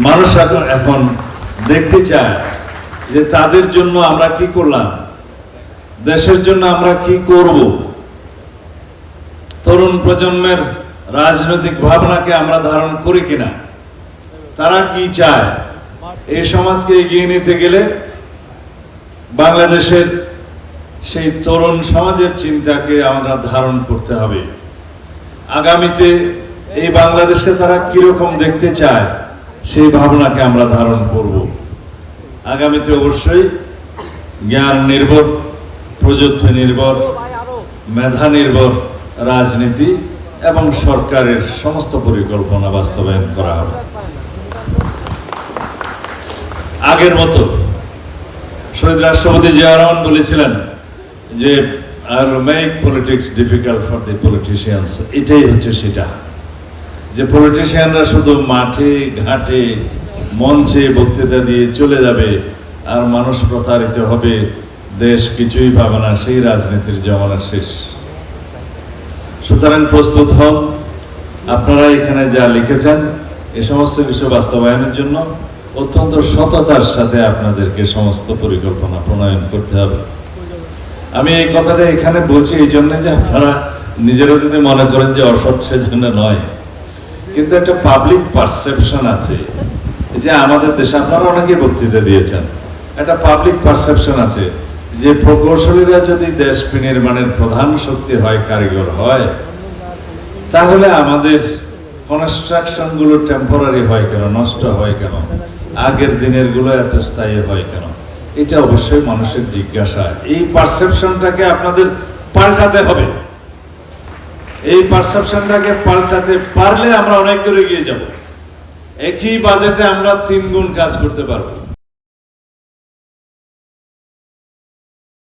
মানুষ এখন দেখতে চায় যে তাদের জন্য আমরা কি করলাম, দেশের জন্য আমরা কি করব। তরুণ প্রজন্মের রাজনৈতিক ভাবনাকে আমরা ধারণ করি কিনা, তারা কি চায়। এই সমাজকে এগিয়ে নিতে গেলে বাংলাদেশের সেই তরুণ সমাজের চিন্তাকে আমরা ধারণ করতে হবে। আগামীতে এই বাংলাদেশকে তারা কিরকম দেখতে চায় সেই ভাবনাকে আমরা ধারণ করব। আগামীতে অবশ্যই জ্ঞান নির্ভর, প্রযুক্তি নির্ভর, মেধা নির্ভর রাজনীতি এবং সরকারের সমস্ত পরিকল্পনা বাস্তবায়ন করা হবে। আগের মতো শহীদ রাষ্ট্রপতি জিয়া রহমান বলেছিলেন যে I will make politics difficult for the politicians. এটাই হচ্ছে সেটা, যে পলিটিশিয়ানরা শুধু মাঠে ঘাটে মঞ্চে বক্তৃতা দিয়ে চলে যাবে আর মানুষ প্রতারিত হবে, দেশ কিছুই পাবে না, সেই রাজনীতির জমানা শেষ। সুতরাং প্রস্তুত হন। আপনারা এখানে যা লিখেছেন এই সমস্ত কিছু বাস্তবায়নের জন্য অত্যন্ত সততার সাথে আপনাদেরকে সমস্ত পরিকল্পনা প্রণয়ন করতে হবে। আমি এই কথাটা এখানে বলছি এই জন্য যে আপনারা নিজেরা যদি মনে করেন যে অসৎ, সেজন্য নয়, কিন্তু একটা পাবলিক পারসেপশন আছে যে আমাদের দেশে, আপনারা অনেকে বক্তৃতা দিয়েছেন, একটা পাবলিক পারসেপশন আছে যে প্রকৌশলীরা যদি দেশ বিনির্মাণের প্রধান শক্তি হয়, কারিগর হয়, তাহলে আমাদের কনস্ট্রাকশন গুলো টেম্পোরারি হয় কেন, নষ্ট হয় কেন, আগের দিনের গুলো এত স্থায়ী হয় কেন? এটা অবশ্যই মানুষের জিজ্ঞাসা। এই পারসেপশনটাকে আপনাদের পাল্টাতে হবে। এই পারসেপশনটাকে পাল্টাতে পারলে আমরা অনেক দূর এগিয়ে যাব। একই বাজেটে আমরা 3 গুণ কাজ করতে পারবো।